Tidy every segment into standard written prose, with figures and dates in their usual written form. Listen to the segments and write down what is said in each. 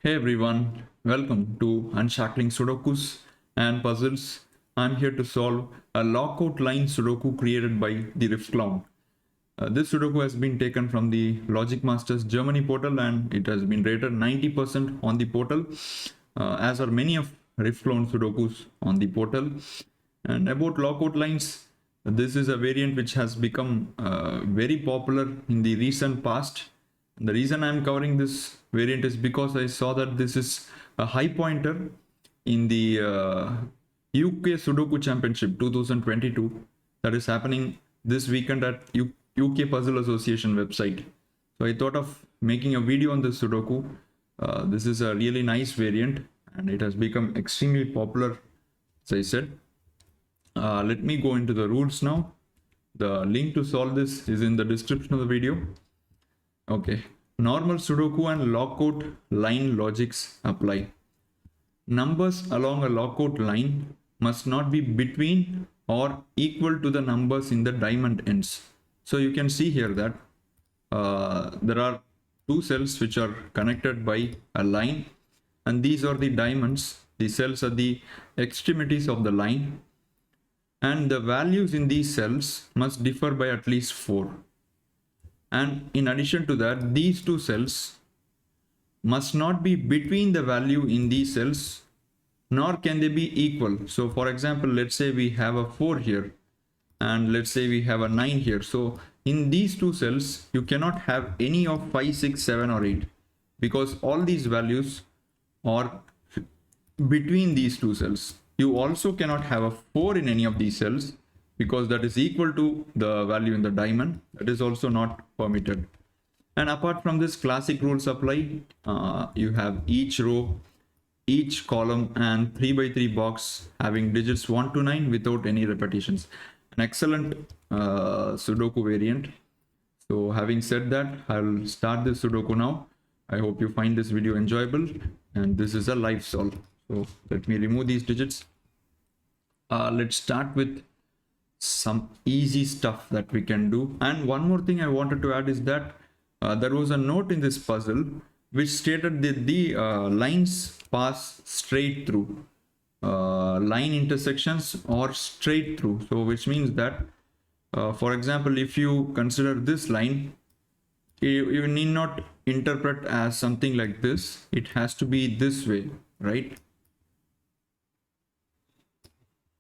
Hey everyone, welcome to Unshackling Sudokus and Puzzles. I'm here to solve a Lockout Lines Sudoku created by the Riffclown. This Sudoku has been taken from the Logic Masters Germany portal and it has been rated 90% on the portal, as are many of Riffclown Sudokus on the portal. And about Lockout Lines, this is a variant which has become very popular in the recent past. The reason I'm covering this variant is because I saw that this is a high pointer in the UK Sudoku Championship 2022 that is happening this weekend at UK Puzzle Association website. So I thought of making a video on this Sudoku. This is a really nice variant and it has become extremely popular, as I said. Let me go into the rules now. The link to solve this is in the description of the video. Okay, normal Sudoku and lockout line logics apply. Numbers along a lockout line must not be between or equal to the numbers in the diamond ends. So you can see here that there are two cells which are connected by a line, and these are the diamonds. The cells are the extremities of the line, and the values in these cells must differ by at least 4. And in addition to that, these two cells must not be between the value in these cells, nor can they be equal. So for example, let's say we have a 4 here and let's say we have a 9 here. So in these two cells, you cannot have any of 5, 6, 7 or 8 because all these values are between these two cells. You also cannot have a 4 in any of these cells because that is equal to the value in the diamond. That is also not permitted. And apart from this, classic rules apply. You have each row, each column and 3 by 3 box having digits 1 to 9 without any repetitions. An excellent Sudoku variant. So having said that, I'll start this Sudoku now. I hope you find this video enjoyable, and this is a live solve. So let me remove these digits. Let's start with some easy stuff that we can do. And one more thing I wanted to add is that there was a note in this puzzle which stated that the lines pass straight through, line intersections or straight through. So which means that for example, if you consider this line, you need not interpret as something like this. It has to be this way, right?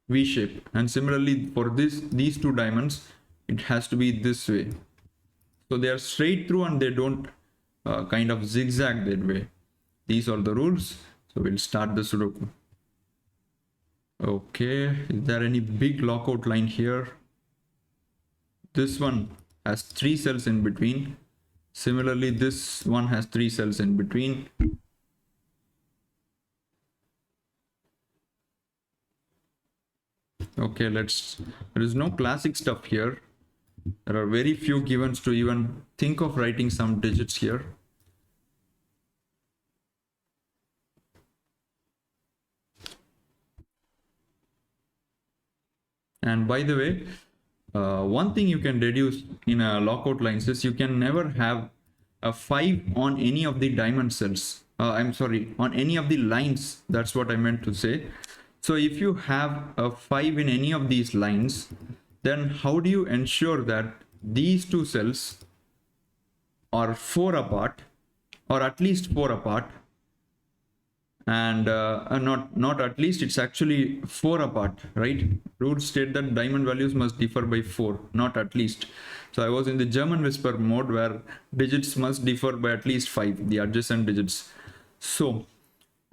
V shape. And similarly for these two diamonds, it has to be this way. So they are straight through and they don't kind of zigzag that way. These are the rules. So we'll start the Sudoku. Okay, is there any big lockout line here? This one has 3 cells in between. Similarly, this one has 3 cells in between. Okay, there is no classic stuff here. There are very few givens to even think of writing some digits here. And by the way, one thing you can deduce in a lockout lines is you can never have a 5 on any of the diamond cells. I'm sorry, on any of the lines. That's what I meant to say. So if you have a 5 in any of these lines, then how do you ensure that these two cells are 4 apart, or at least 4 apart? And not at least, it's actually 4 apart, right? Rules state that diamond values must differ by 4, not at least. So I was in the German whisper mode where digits must differ by at least 5, the adjacent digits. So,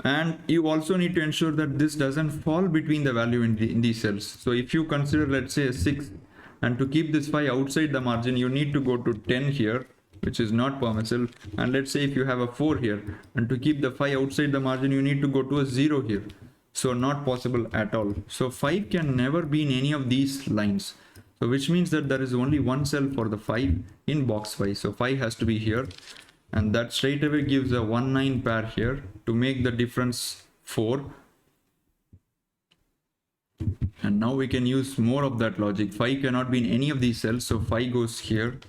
and you also need to ensure that this doesn't fall between the value in these cells. So if you consider, let's say, a 6, and to keep this 5 outside the margin, you need to go to 10 here, which is not permissible. And let's say if you have a 4 here, and to keep the 5 outside the margin, you need to go to a 0 here. So not possible at all. So 5 can never be in any of these lines. So which means that there is only one cell for the 5 in box 5. So 5 has to be here. And that straight away gives a 1-9 pair here to make the difference 4. And now we can use more of that logic. 5 cannot be in any of these cells, so 5 goes here.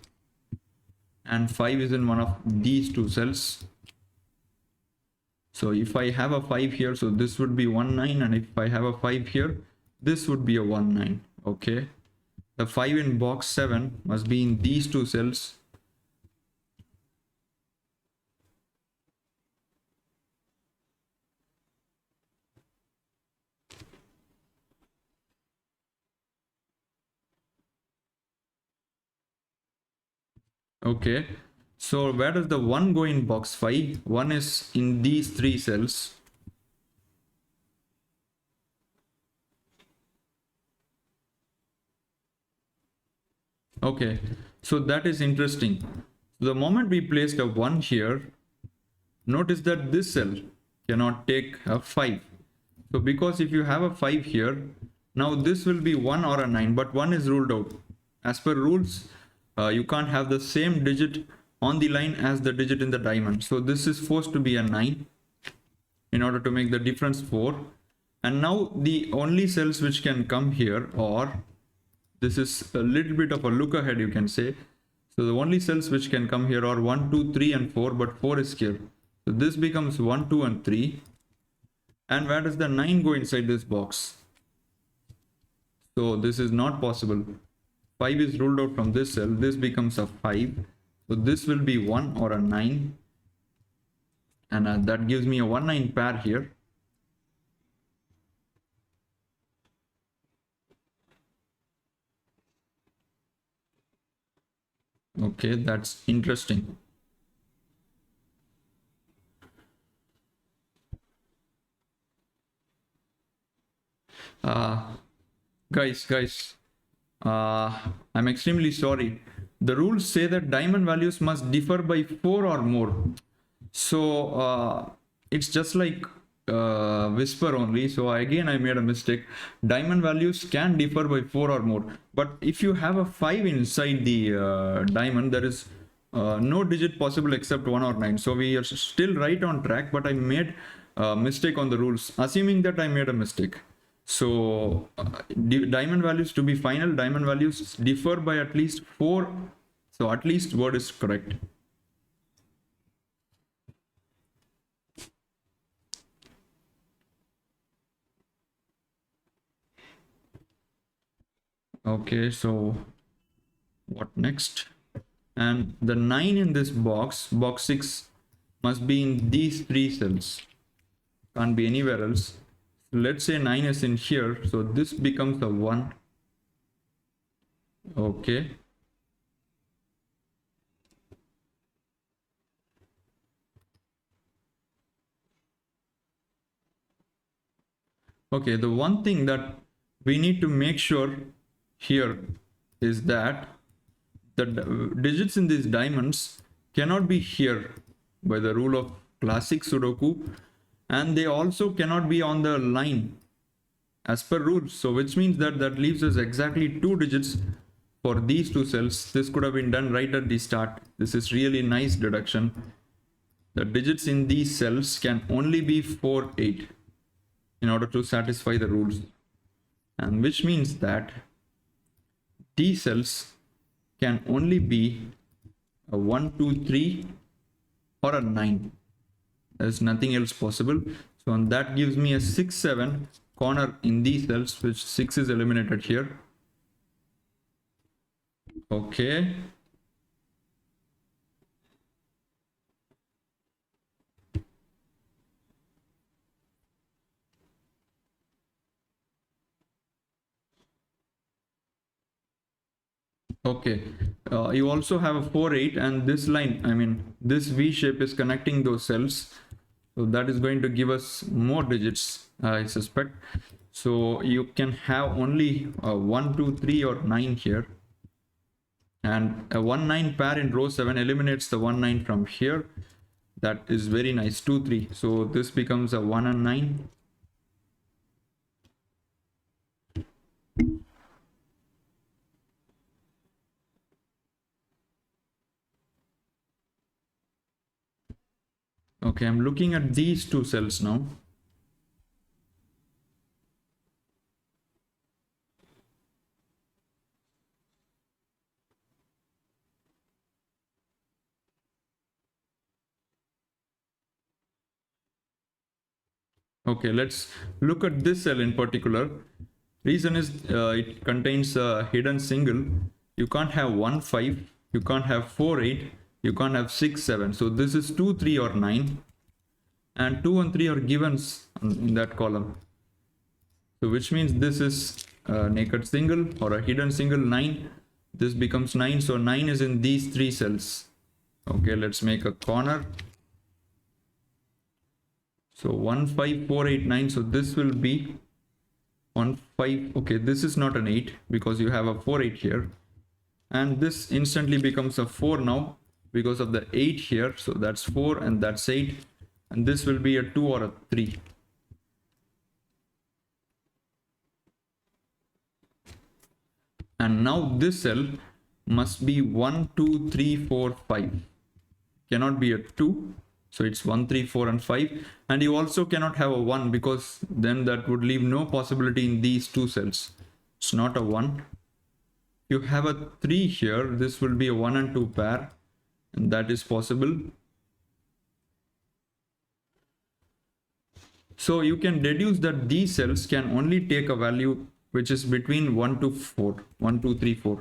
And 5 is in one of these two cells. So if I have a 5 here, so this would be 1 9, and if I have a 5 here, this would be a 1 9. Okay, the 5 in box 7 must be in these two cells. Okay, so where does the 1 go in box 5? 1 is in these three cells. Okay, so that is interesting. The moment we placed a 1 here, notice that this cell cannot take a 5. So because if you have a 5 here, now this will be 1 or a 9, but 1 is ruled out. As per rules, you can't have the same digit on the line as the digit in the diamond. So this is forced to be a 9 in order to make the difference 4. And now the only cells which can come here, or this is a little bit of a look ahead, you can say. So the only cells which can come here are 1, 2, 3 and 4, but 4 is here. So this becomes 1, 2 and 3. And where does the 9 go inside this box? So this is not possible. 5 is ruled out from this cell. This becomes a 5. So this will be 1 or a 9. And that gives me a 1, 9 pair here. Okay, that's interesting. Guys, I'm extremely sorry. The rules say that diamond values must differ by 4 or more. So it's just like whisper only. So again, I made a mistake. Diamond values can differ by 4 or more. But if you have a 5 inside the diamond, there is no digit possible except 1 or 9. So we are still right on track, but I made a mistake on the rules, assuming that I made a mistake. So diamond values, to be final, diamond values differ by at least 4. So at least word is correct. Okay, so what next? And the 9 in this box, box 6, must be in these three cells. Can't be anywhere else. Let's say 9 is in here, so this becomes a 1. Okay. Okay, the one thing that we need to make sure here is that the digits in these diamonds cannot be here by the rule of classic Sudoku, and they also cannot be on the line as per rules. So which means that leaves us exactly 2 digits for these two cells. This could have been done right at the start. This is really nice deduction. The digits in these cells can only be 4, 8 in order to satisfy the rules, and which means that these cells can only be a 1, 2, 3 or a 9. There's nothing else possible. So and that gives me a 6, 7 corner in these cells, which 6 is eliminated here. Okay. Okay, you also have a 4, 8, and this line, I mean, this V shape is connecting those cells. So that is going to give us more digits, I suspect. So you can have only a 1, 2, 3 or 9 here. And a 1, 9 pair in row 7 eliminates the 1, 9 from here. That is very nice, 2, 3. So this becomes a 1 and 9. Okay, I'm looking at these two cells now. Okay, let's look at this cell in particular. Reason is it contains a hidden single. You can't have 1 5, you can't have 4 8, you can't have 6 7. So this is 2 3 or 9, and 2 and 3 are givens in that column. So which means this is a naked single or a hidden single 9. This becomes 9, so 9 is in these 3 cells. Okay, let's make a corner. So 1 5 4 8 9. So this will be 1 5. Okay, this is not an 8 because you have a 4 8 here, and this instantly becomes a 4 now because of the 8 here. So that's 4 and that's 8, and this will be a 2 or a 3. And now this cell must be 1 2 3 4 5. Cannot be a 2. So it's 1 3 4 and 5, and you also cannot have a 1 because then that would leave no possibility in these two cells. It's not a 1. You have a 3 here, this will be a 1 and 2 pair, and that is possible. So you can deduce that these cells can only take a value which is between 1 to 4, 1 2 3 4.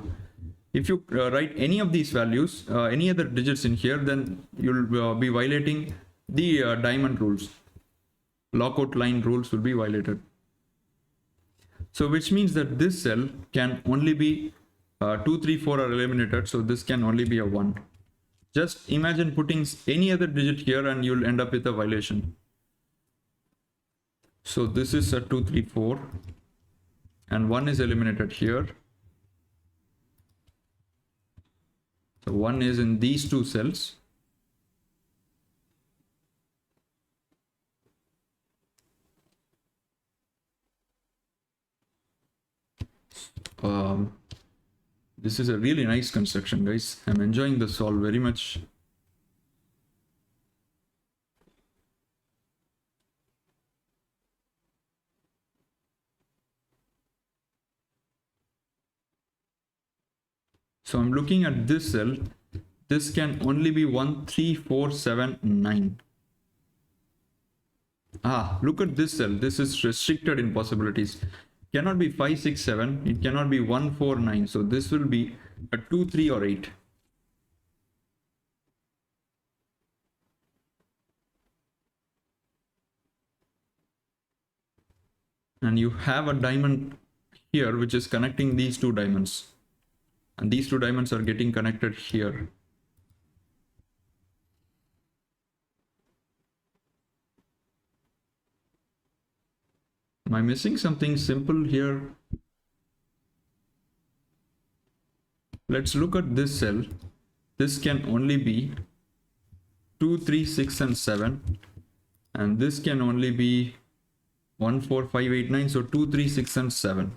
If you write any of these values, any other digits in here, then you'll be violating the diamond rules. Lockout line rules will be violated. So which means that this cell can only be 2 3 4 are eliminated, so this can only be a 1. Just imagine putting any other digit here and you'll end up with a violation. So this is a 2 3 4, and 1 is eliminated here. So 1 is in these two cells. This is a really nice construction, guys. I'm enjoying the solve very much. So I'm looking at this cell. This can only be 1 3 4 7 9. Look at this cell. This is restricted in possibilities. Cannot be 5 6 7. It cannot be 1 4 9. So this will be a 2 3 or 8. And you have a diamond here which is connecting these two diamonds, and these two diamonds are getting connected here. Am I missing something simple here? Let's look at this cell. This can only be 2 3 6 and 7, and this can only be 1 4 5 8 9. So 2 3 6 and 7.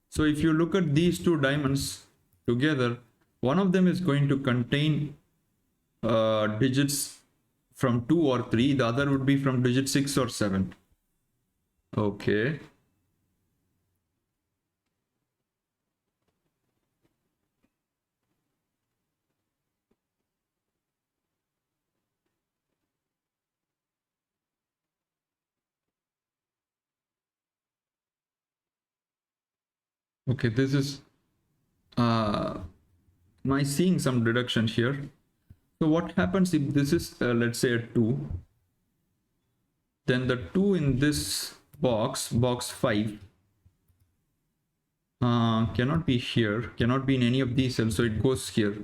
So if you look at these two diamonds together, one of them is going to contain digits from 2 or 3, the other would be from digit 6 or 7. Okay. Okay, this is my seeing some deduction here. So what happens if this is let's say a 2, then the 2 in this box 5, cannot be here, cannot be in any of these cells, so it goes here,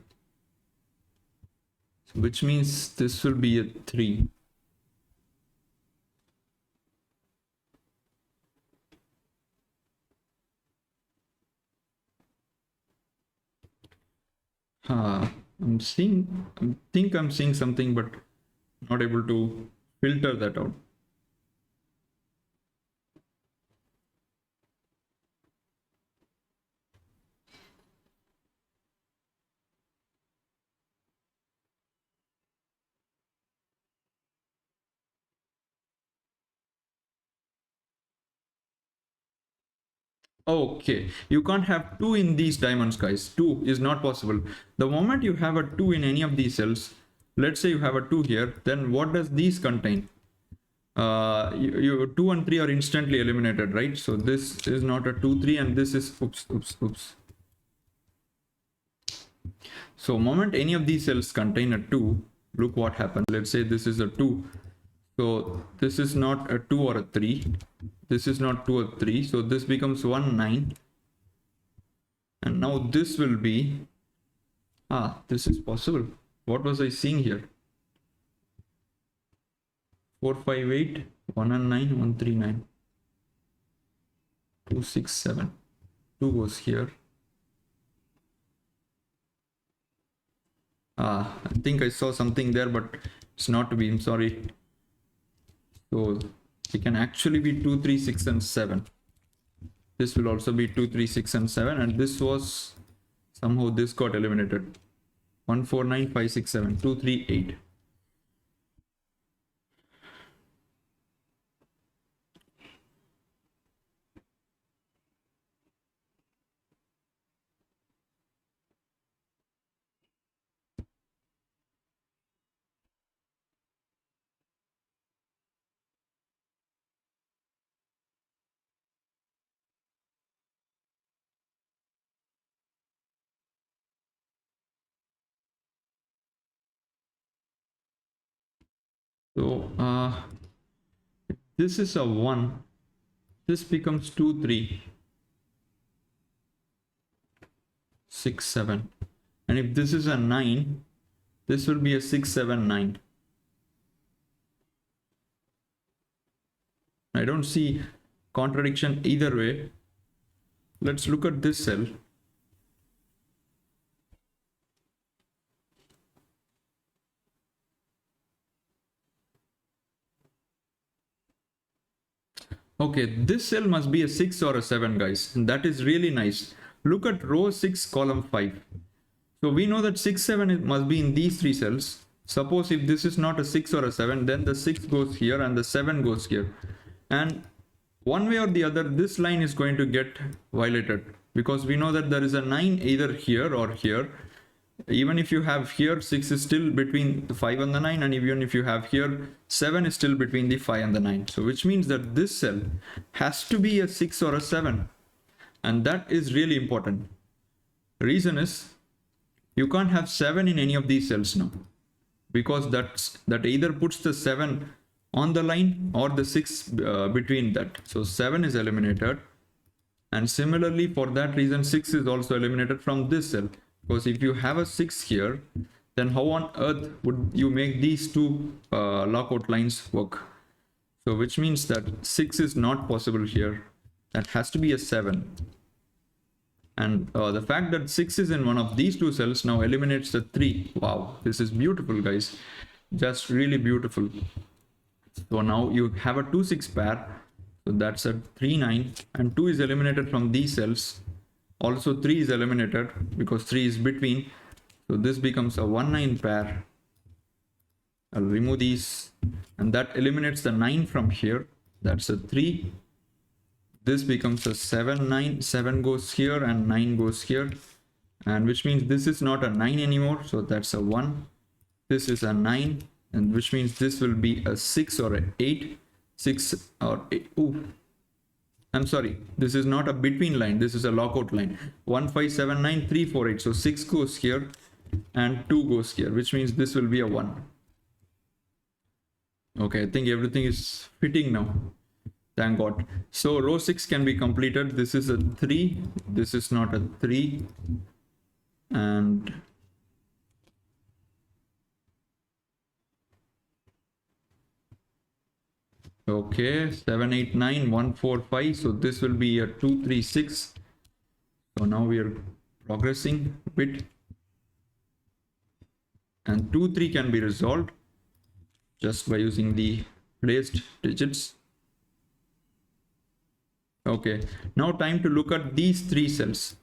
which means this will be a 3. I'm seeing, I think I'm seeing something, but not able to filter that out. Okay, you can't have 2 in these diamonds, guys. 2 is not possible. The moment you have a 2 in any of these cells, let's say you have a 2 here, then what does these contain? you 2 and 3 are instantly eliminated, right? So this is not a 2 3, and this is oops. So moment any of these cells contain a 2, look what happens. Let's say this is a 2. So this is not a 2 or a 3. This is not 2 or 3. So this becomes 1 9. And now this will be, this is possible. What was I seeing here? 4 5 8, 1 and 9, 1 3 9, 2 6 7. 2 goes here. I think I saw something there, but it's not to be. I'm sorry. So it can actually be 2 3 6 and 7. This will also be 2 3 6 and 7, and this was somehow this got eliminated. 1 4 9 5 6 7, 2 3 8. So this is a 1. This becomes 2 3 6 7. And if this is a 9, this will be a 6 7 9. I don't see contradiction either way. Let's look at this cell. Okay, this cell must be a 6 or a 7, guys. And that is really nice. Look at row 6, column 5. So we know that 6 7 must be in these 3 cells. Suppose if this is not a 6 or a 7, then the 6 goes here and the 7 goes here. And one way or the other, this line is going to get violated, because we know that there is a 9 either here or here. Even if you have here, 6 is still between the 5 and the 9, and even if you have here, 7 is still between the 5 and the 9. So which means that this cell has to be a 6 or a 7, and that is really important. The reason is you can't have 7 in any of these cells now, because that either puts the 7 on the line or the 6 between that. So 7 is eliminated, and similarly for that reason 6 is also eliminated from this cell. Because if you have a 6 here, then how on earth would you make these two lockout lines work? So which means that 6 is not possible here. That has to be a 7. And the fact that 6 is in one of these two cells now eliminates the 3. Wow, this is beautiful, guys. Just really beautiful. So now you have a 2 6 pair. So that's a 3 9, and 2 is eliminated from these cells. Also 3 is eliminated because 3 is between. So this becomes a 1 9 pair. I'll remove these, and that eliminates the 9 from here. That's a 3. This becomes a 7 9. 7 goes here and 9 goes here, and which means this is not a 9 anymore. So that's a 1. This is a 9, and which means this will be a 6 or a 8. 6 or 8. Ooh. I'm sorry, this is not a between line, this is a lockout line. 1 5 7 9 3 4 8. So 6 goes here and 2 goes here, which means this will be a 1. Okay, I think everything is fitting now. Thank God. So row 6 can be completed. This is a 3, this is not a 3, and okay, 7 8 9 1 4 5. So this will be a 2 3 6. So now we are progressing a bit, and 2 3 can be resolved just by using the placed digits. Okay, now time to look at these 3 cells.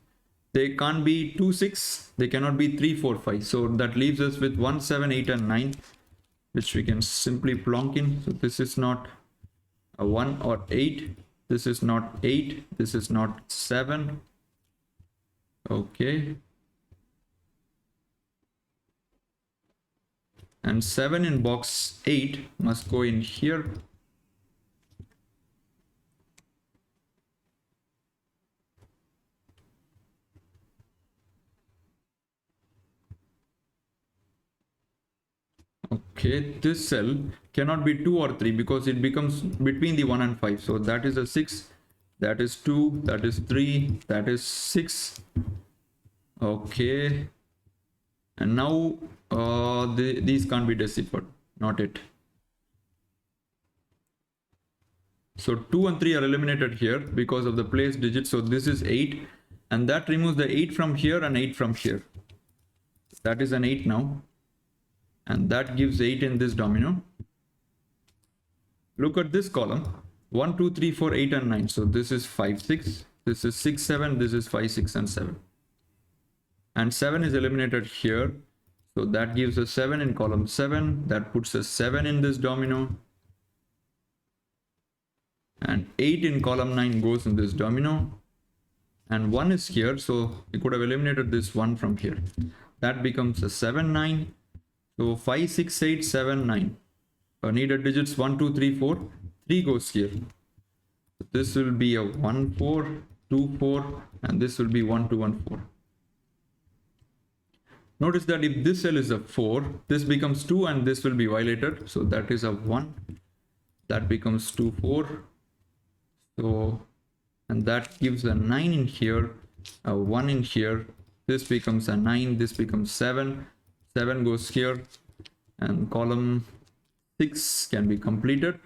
They can't be 2 6, they cannot be 3 4 5. So that leaves us with 1 7 8 and 9, which we can simply plonk in. So this is not a 1 or 8, this is not 8, this is not 7. Okay, and 7 in box 8 must go in here, Okay, this cell cannot be 2 or 3 because it becomes between the 1 and 5. So that is a 6, that is 2, that is 3, that is 6. Okay, and now these can't be deciphered, not it. So 2 and 3 are eliminated here because of the place digits. So this is 8, and that removes the 8 from here and 8 from here. That is an 8 now, and that gives 8 in this domino. Look at this column, 1, 2, 3, 4, 8 and 9. So this is 5, 6, this is 6, 7, this is 5, 6 and 7. And 7 is eliminated here. So that gives a 7 in column 7. That puts a 7 in this domino. And 8 in column 9 goes in this domino. And 1 is here. So we could have eliminated this 1 from here. That becomes a 7, 9. So 5, 6, 8, 7, 9. Needed digits 1, 2, 3, 4. 3 goes here. This will be a 1, 4, 2, 4. And this will be 1, 2, 1, 4. Notice that if this cell is a 4, this becomes 2 and this will be violated. So that is a 1. That becomes 2, 4. So, and that gives a 9 in here, a 1 in here. This becomes a 9, this becomes 7. 7 goes here, and column 6 can be completed.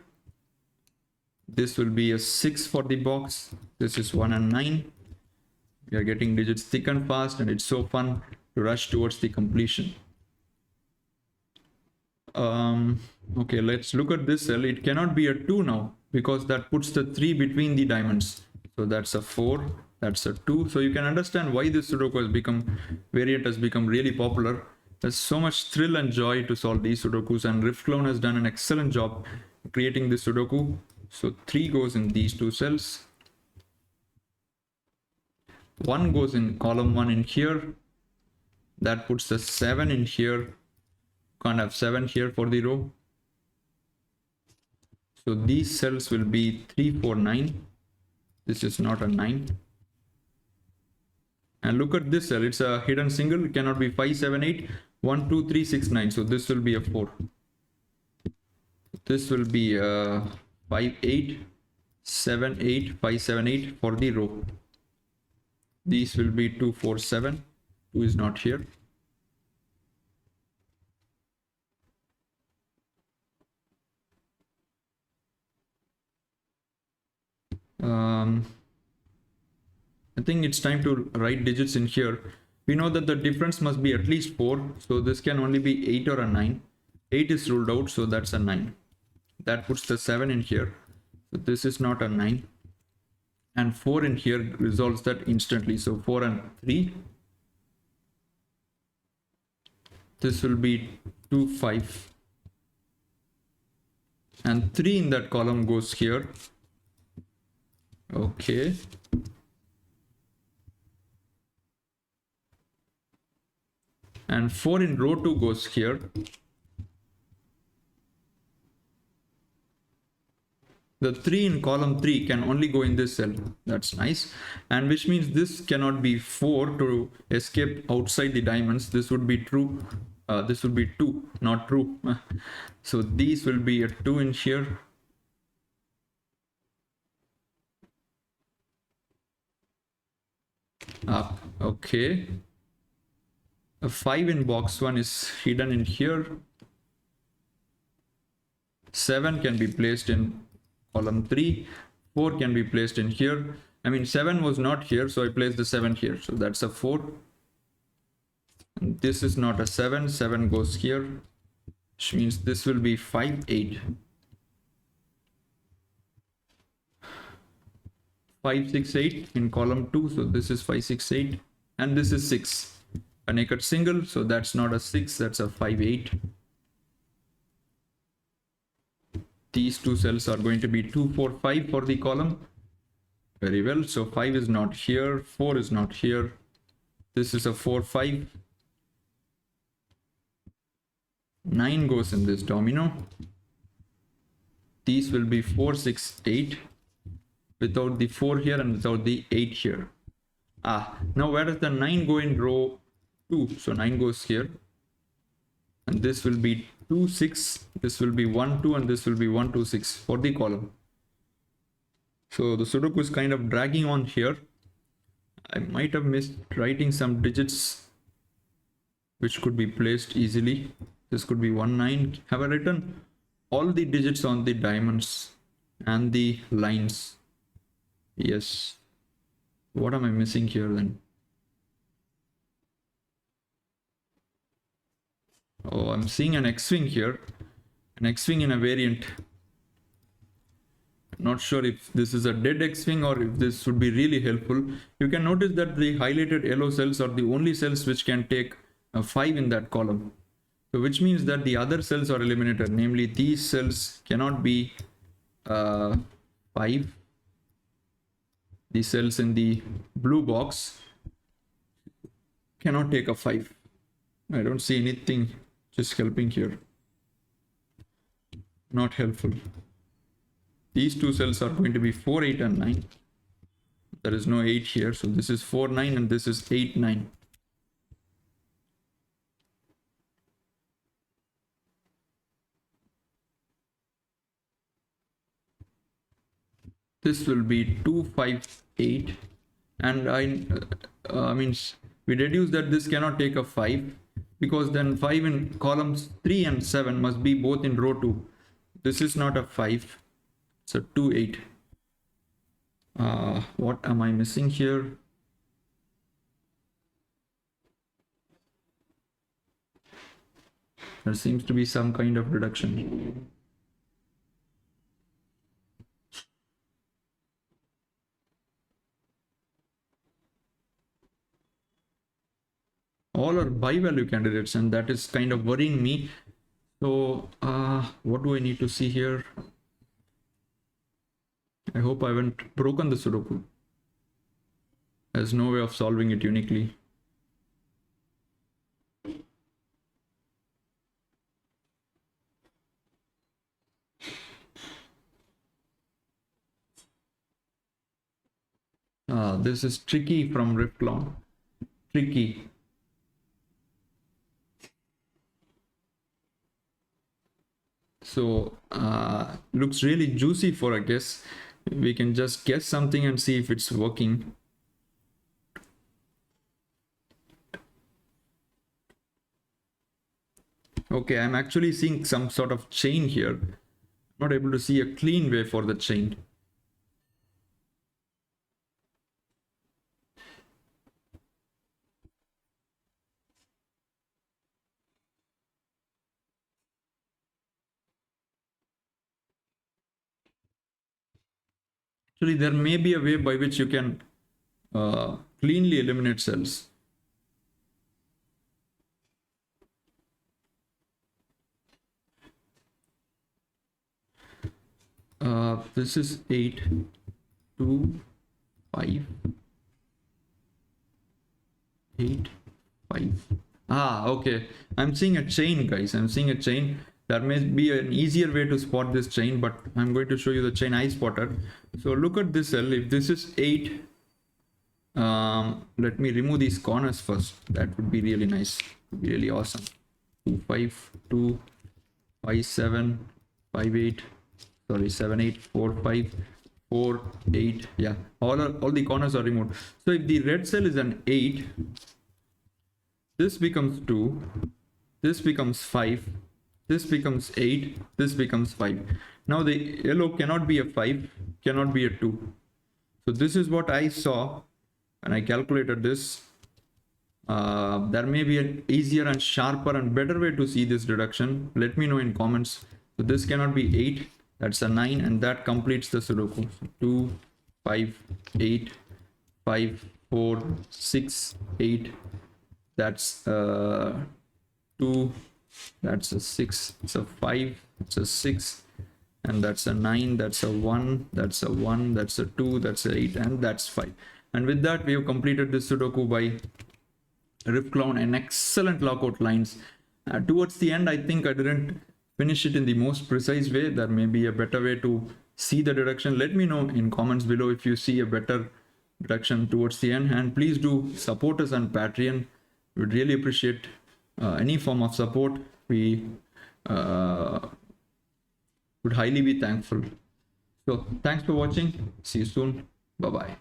This will be a 6 for the box. This is 1 and 9. We are getting digits thick and fast, and it's so fun to rush towards the completion. Okay, let's look at this cell. It cannot be a 2 now because that puts the 3 between the diamonds. So that's a 4, that's a 2. So you can understand why this Sudoku variant has become really popular. There's so much thrill and joy to solve these Sudokus, and Riffclown has done an excellent job creating this Sudoku. So 3 goes in these 2 cells. 1 goes in column 1 in here. That puts the 7 in here. Can't have 7 here for the row. So these cells will be 3, 4, 9. This is not a 9. And look at this cell. It's a hidden single. It cannot be 5, 7, 8. 1, 2, 3, 6, 9. So this will be a 4. This will be a 5, 8, 7, 8, 5, 7, 8 for the row. These will be 2, 4, 7. 2 is not here. I think it's time to write digits in here. We know that the difference must be at least 4. So this can only be 8 or a 9. 8 is ruled out, so that's a 9. That puts the 7 in here. So this is not a 9. And 4 in here resolves that instantly. So 4 and 3. This will be 2, 5. And 3 in that column goes here. Okay. And 4 in row 2 goes here. The 3 in column 3 can only go in this cell. That's nice. And which means this cannot be 4 to escape outside the diamonds. This would be true. This would be 2, not true. So these will be a 2 in here. Okay. A 5 in box 1 is hidden in here. 7 can be placed in column 3. 4 can be placed in here. I mean, 7 was not here, so I placed the 7 here. So that's a 4. And this is not a 7. 7 goes here, which means this will be 5, 8. 5, 6, 8 in column 2. So this is 5, 6, 8. And this is 6. A naked single, so that's not a 6, that's a 5, 8. These 2 cells are going to be 2, 4, 5 for the column. Very well. So 5 is not here, 4 is not here. This is a 4, 5. 9 goes in this domino. These will be 4, 6, 8. Without the 4 here and without the 8 here. Now where does the 9 go in row 2? So 9 goes here. And this will be 2 6, this will be 1 2, and this will be 1 2 6 for the column. So the Sudoku is kind of dragging on here. I might have missed writing some digits which could be placed easily. This could be 1 9. Have I written all the digits on the diamonds and the lines? Yes. What am I missing here then? Oh, I'm seeing an X-wing here. An X-wing in a variant. Not sure if this is a dead X-wing or if this would be really helpful. You can notice that the highlighted yellow cells are the only cells which can take a 5 in that column. So which means that the other cells are eliminated. Namely, these cells cannot be 5. The cells in the blue box cannot take a 5. I don't see anything just helping here. Not helpful. These two cells are going to be 4 8 and 9. There is no 8 here, so this is 4 9 and this is 8 9. This will be 2 5 8, and I mean we deduce that this cannot take a 5, because then 5 in columns 3 and 7 must be both in row 2. This is not a 5, it's a 2 8. What am I missing here? There seems to be some kind of reduction. All are bi-value candidates, and that is kind of worrying me. So what do I need to see here? I hope I haven't broken the Sudoku. There's no way of solving it uniquely. This is tricky from Riffclown. Tricky. So looks really juicy for a guess. We can just guess something and see if it's working. Okay, I'm actually seeing some sort of chain here. Not able to see a clean way for the chain. Actually, there may be a way by which you can cleanly eliminate cells. This is 8 2 5 8 5. Okay, I'm seeing a chain, guys. I'm seeing a chain. There may be an easier way to spot this chain, but I'm going to show you the chain I spotted. So look at this cell. If this is 8, let me remove these corners first. That would be really nice, would be really awesome. 2 5 2 5 7 5 8. Sorry, 7 8 4 5 4 8. Yeah, all the corners are removed. So if the red cell is an 8, this becomes 2, this becomes 5, this becomes 8, this becomes 5. Now the yellow cannot be a 5, cannot be a 2. So this is what I saw when I calculated this. There may be an easier and sharper and better way to see this deduction. Let me know in comments. So this cannot be 8, that's a 9, and that completes the Sudoku. So 2 5 8 5 4 6 8. That's 2, that's a 6, it's a 5, it's a 6, and that's a 9, that's a 1, that's a 1, that's a 2, that's a 8, and that's 5. And with that, we have completed this Sudoku by Riffclown, an excellent lockout lines. Towards the end, I think I didn't finish it in the most precise way. There may be a better way to see the deduction. Let me know in comments below if you see a better deduction towards the end, and please do support us on Patreon. We'd really appreciate any form of support. We would highly be thankful. So thanks for watching. See you soon. Bye bye.